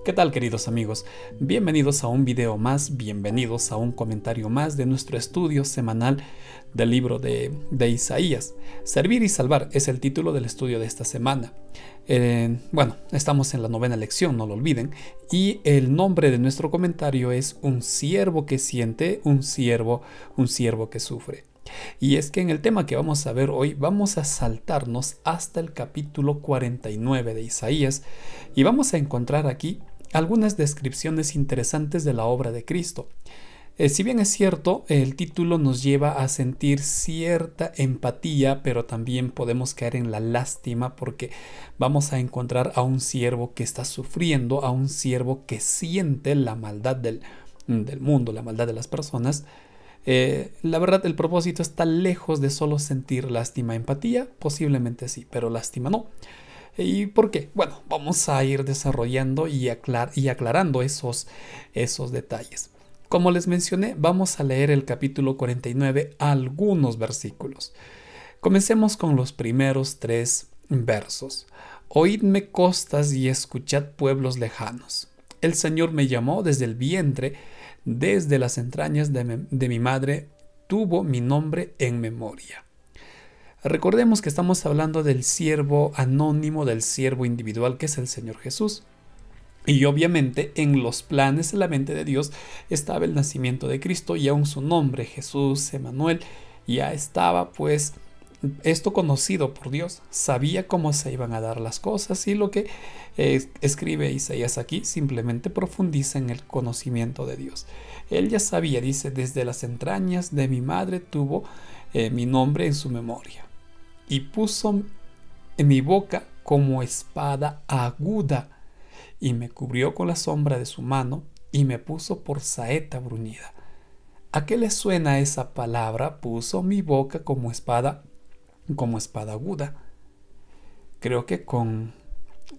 ¿Qué tal, queridos amigos? Bienvenidos a un video más, bienvenidos a un comentario más de nuestro estudio semanal del libro de Isaías. Servir y salvar es el título del estudio de esta semana. Estamos en la 9ª lección, no lo olviden, y el nombre de nuestro comentario es Un siervo que siente, un siervo que sufre. Y es que en el tema que vamos a ver hoy vamos a saltarnos hasta el capítulo 49 de Isaías y vamos a encontrar aquí algunas descripciones interesantes de la obra de Cristo. Si bien es cierto, el título nos lleva a sentir cierta empatía, pero también podemos caer en la lástima porque vamos a encontrar a un siervo que está sufriendo, a un siervo que siente la maldad del mundo, la maldad de las personas. La verdad, el propósito está lejos de solo sentir lástima, empatía, posiblemente sí, pero lástima no. ¿Y por qué? Bueno, vamos a ir desarrollando y aclarando esos detalles. Como les mencioné, vamos a leer el capítulo 49, algunos versículos. Comencemos con los primeros 3 versos. Oídme costas y escuchad pueblos lejanos. El Señor me llamó desde el vientre, desde las entrañas de mi madre, tuvo mi nombre en memoria. Recordemos que estamos hablando del siervo anónimo, del siervo individual que es el Señor Jesús. Y obviamente en los planes de la mente de Dios estaba el nacimiento de Cristo y aún su nombre, Jesús, Emanuel, ya estaba pues esto conocido por Dios. Sabía cómo se iban a dar las cosas y lo que escribe Isaías aquí simplemente profundiza en el conocimiento de Dios. Él ya sabía, dice, desde las entrañas de mi madre tuvo mi nombre en su memoria. Y puso en mi boca como espada aguda, y me cubrió con la sombra de su mano, y me puso por saeta bruñida. ¿A qué le suena esa palabra? Puso mi boca como espada aguda. Creo que con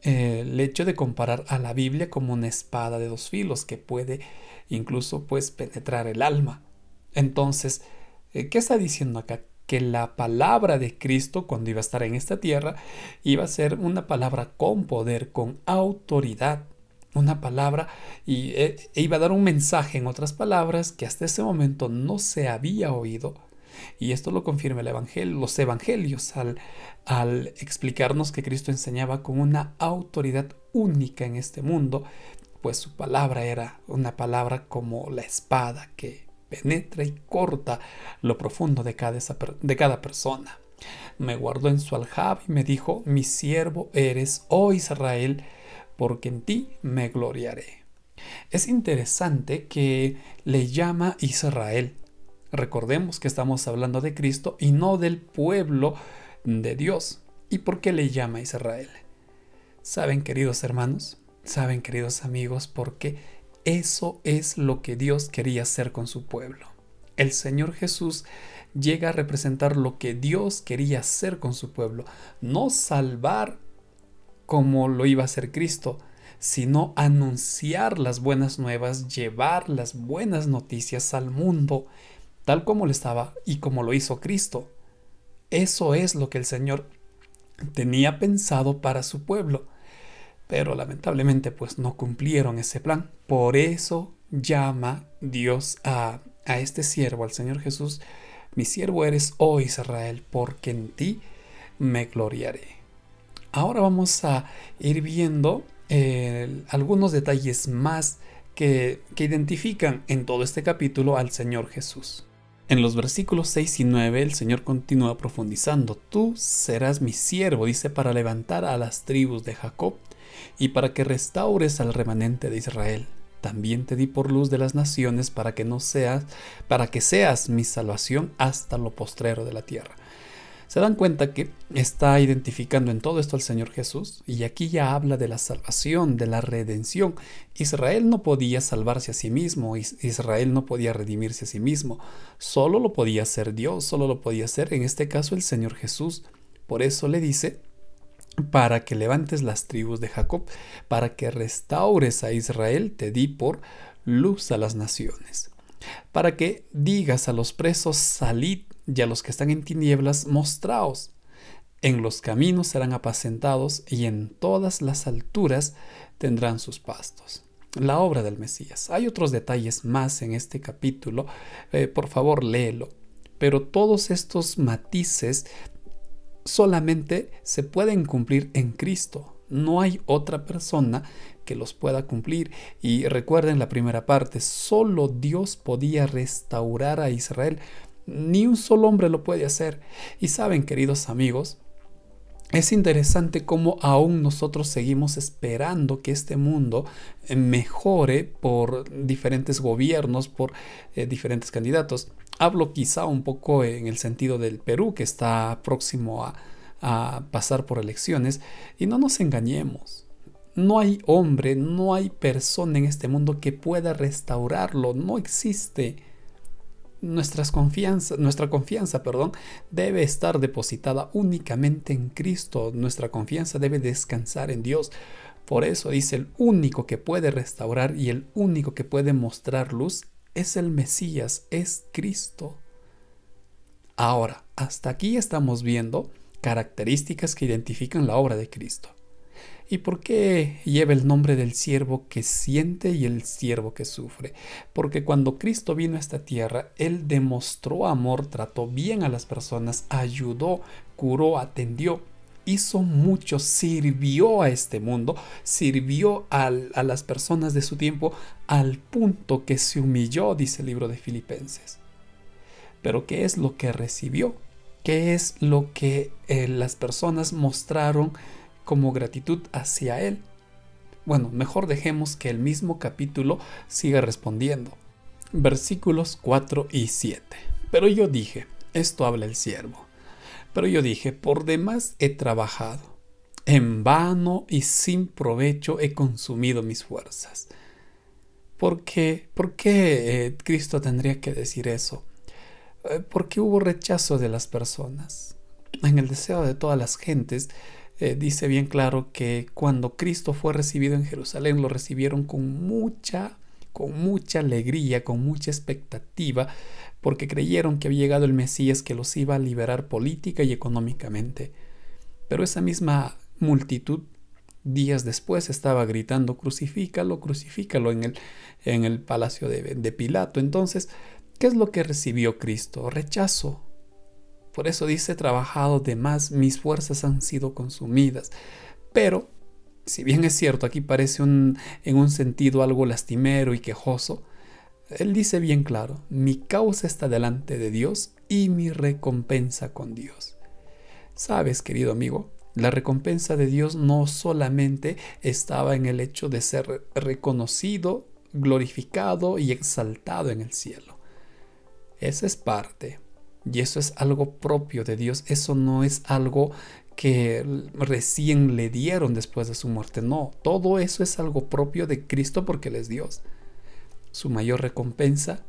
el hecho de comparar a la Biblia como una espada de 2 filos que puede incluso pues penetrar el alma. Entonces, ¿qué está diciendo acá? Que la palabra de Cristo cuando iba a estar en esta tierra iba a ser una palabra con poder, con autoridad, una palabra y iba a dar un mensaje, en otras palabras, que hasta ese momento no se había oído. Y esto lo confirma el evangelio, los evangelios al explicarnos que Cristo enseñaba con una autoridad única en este mundo, pues su palabra era una palabra como la espada que penetra y corta lo profundo de cada persona. Me guardó en su aljab y me dijo: mi siervo eres, oh Israel, porque en ti me gloriaré. Es interesante que le llama Israel. Recordemos que estamos hablando de Cristo y no del pueblo de Dios. ¿Y por qué le llama Israel? ¿Saben, queridos hermanos? ¿Saben, queridos amigos? Porque eso es lo que Dios quería hacer con su pueblo. El Señor Jesús llega a representar lo que Dios quería hacer con su pueblo. No salvar como lo iba a hacer Cristo, sino anunciar las buenas nuevas, llevar las buenas noticias al mundo, tal como lo estaba y como lo hizo Cristo. Eso es lo que el Señor tenía pensado para su pueblo. Pero lamentablemente pues no cumplieron ese plan. Por eso llama Dios a este siervo, al Señor Jesús: mi siervo eres, oh Israel, porque en ti me gloriaré. Ahora vamos a ir viendo algunos detalles más que identifican en todo este capítulo al Señor Jesús. En los versículos 6 y 9 el Señor continúa profundizando. Tú serás mi siervo, dice, para levantar a las tribus de Jacob y para que restaures al remanente de Israel. También te di por luz de las naciones para que seas mi salvación hasta lo postrero de la tierra. Se dan cuenta que está identificando en todo esto al Señor Jesús, y aquí ya habla de la salvación, de la redención. Israel no podía salvarse a sí mismo, Israel no podía redimirse a sí mismo, solo lo podía hacer Dios, solo lo podía hacer en este caso el Señor Jesús. Por eso le dice: para que levantes las tribus de Jacob, para que restaures a Israel, te di por luz a las naciones. Para que digas a los presos: salid, y a los que están en tinieblas: mostraos. En los caminos serán apacentados y en todas las alturas tendrán sus pastos. La obra del Mesías. Hay otros detalles más en este capítulo. Por favor, léelo. Pero todos estos matices solamente se pueden cumplir en Cristo. No hay otra persona que los pueda cumplir. Y recuerden la primera parte, solo Dios podía restaurar a Israel. Ni un solo hombre lo puede hacer. Y saben, queridos amigos, es interesante cómo aún nosotros seguimos esperando que este mundo mejore por diferentes gobiernos, por diferentes candidatos. Hablo quizá un poco en el sentido del Perú, que está próximo a pasar por elecciones, y no nos engañemos. No hay hombre, no hay persona en este mundo que pueda restaurarlo. No existe. Nuestra confianza, debe estar depositada únicamente en Cristo. Nuestra confianza debe descansar en Dios. Por eso dice, el único que puede restaurar y el único que puede mostrar luz es el Mesías, es Cristo. Ahora, hasta aquí estamos viendo características que identifican la obra de Cristo. ¿Y por qué lleva el nombre del siervo que siente y el siervo que sufre? Porque cuando Cristo vino a esta tierra, Él demostró amor, trató bien a las personas, ayudó, curó, atendió, hizo mucho, sirvió a este mundo, sirvió a las personas de su tiempo al punto que se humilló, dice el libro de Filipenses. Pero ¿qué es lo que recibió? ¿Qué es lo que las personas mostraron como gratitud hacia Él? Bueno, mejor dejemos que el mismo capítulo siga respondiendo. Versículos 4 y 7. Pero yo dije, esto habla el siervo, pero yo dije, por demás he trabajado, en vano y sin provecho he consumido mis fuerzas. ¿Por qué Cristo tendría que decir eso? Porque hubo rechazo de las personas. En el deseo de todas las gentes, dice bien claro que cuando Cristo fue recibido en Jerusalén, lo recibieron con mucha alegría, con mucha expectativa, porque creyeron que había llegado el Mesías que los iba a liberar política y económicamente. Pero esa misma multitud, días después, estaba gritando, crucifícalo, crucifícalo, en el palacio de Pilato. Entonces, ¿qué es lo que recibió Cristo? Rechazo. Por eso dice, trabajado de más, mis fuerzas han sido consumidas. Pero, si bien es cierto, aquí parece en un sentido algo lastimero y quejoso, él dice bien claro, mi causa está delante de Dios y mi recompensa con Dios. ¿Sabes, querido amigo? La recompensa de Dios no solamente estaba en el hecho de ser reconocido, glorificado y exaltado en el cielo. Esa es parte. Y eso es algo propio de Dios. Eso no es algo que recién le dieron después de su muerte. No, todo eso es algo propio de Cristo porque Él es Dios. Su mayor recompensa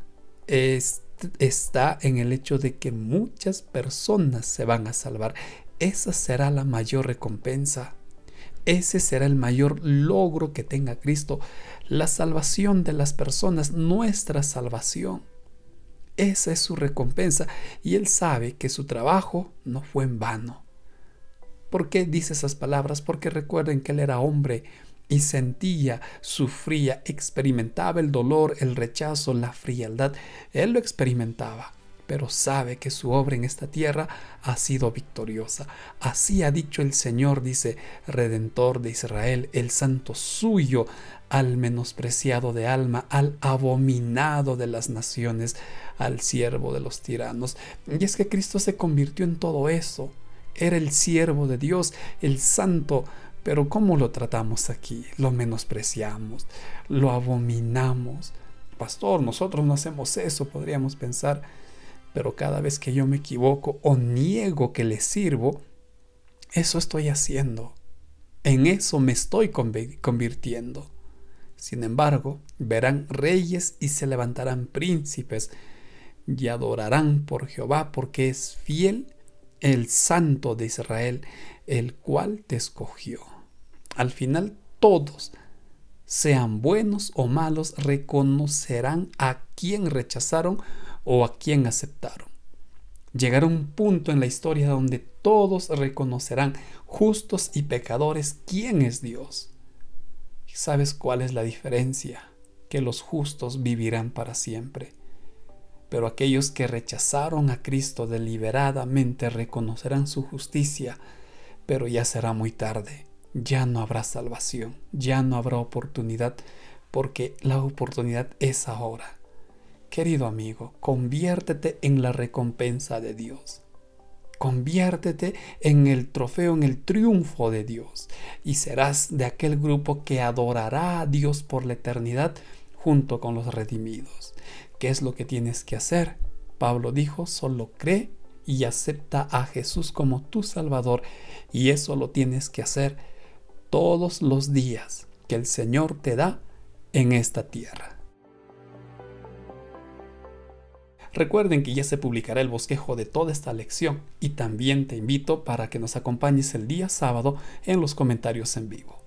está en el hecho de que muchas personas se van a salvar. Esa será la mayor recompensa. Ese será el mayor logro que tenga Cristo. La salvación de las personas, nuestra salvación. Esa es su recompensa y Él sabe que su trabajo no fue en vano. ¿Por qué dice esas palabras? Porque recuerden que Él era hombre y sentía, sufría, experimentaba el dolor, el rechazo, la frialdad. Él lo experimentaba, pero sabe que su obra en esta tierra ha sido victoriosa. Así ha dicho el Señor, dice, Redentor de Israel, el santo suyo, al menospreciado de alma, al abominado de las naciones, al siervo de los tiranos. Y es que Cristo se convirtió en todo eso. Era el siervo de Dios, el santo. Pero ¿cómo lo tratamos aquí? Lo menospreciamos, lo abominamos. Pastor, nosotros no hacemos eso, podríamos pensar. Pero cada vez que yo me equivoco o niego que le sirvo, eso estoy haciendo. En eso me estoy convirtiendo. Sin embargo, verán reyes y se levantarán príncipes y adorarán por Jehová, porque es fiel el Santo de Israel, el cual te escogió. Al final todos, sean buenos o malos, reconocerán a quien rechazaron o a quien aceptaron. Llegará un punto en la historia donde todos reconocerán, justos y pecadores, quién es Dios. ¿Y sabes cuál es la diferencia? Que los justos vivirán para siempre. Pero aquellos que rechazaron a Cristo deliberadamente reconocerán su justicia, pero ya será muy tarde. Ya no habrá salvación, ya no habrá oportunidad, porque la oportunidad es ahora. Querido amigo, conviértete en la recompensa de Dios. Conviértete en el trofeo, en el triunfo de Dios, y serás de aquel grupo que adorará a Dios por la eternidad junto con los redimidos. ¿Qué es lo que tienes que hacer? Pablo dijo, solo cree y acepta a Jesús como tu Salvador, y eso lo tienes que hacer todos los días que el Señor te da en esta tierra. Recuerden que ya se publicará el bosquejo de toda esta lección y también te invito para que nos acompañes el día sábado en los comentarios en vivo.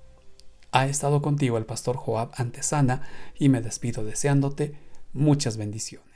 Ha estado contigo el pastor Joab Antesana y me despido deseándote muchas bendiciones.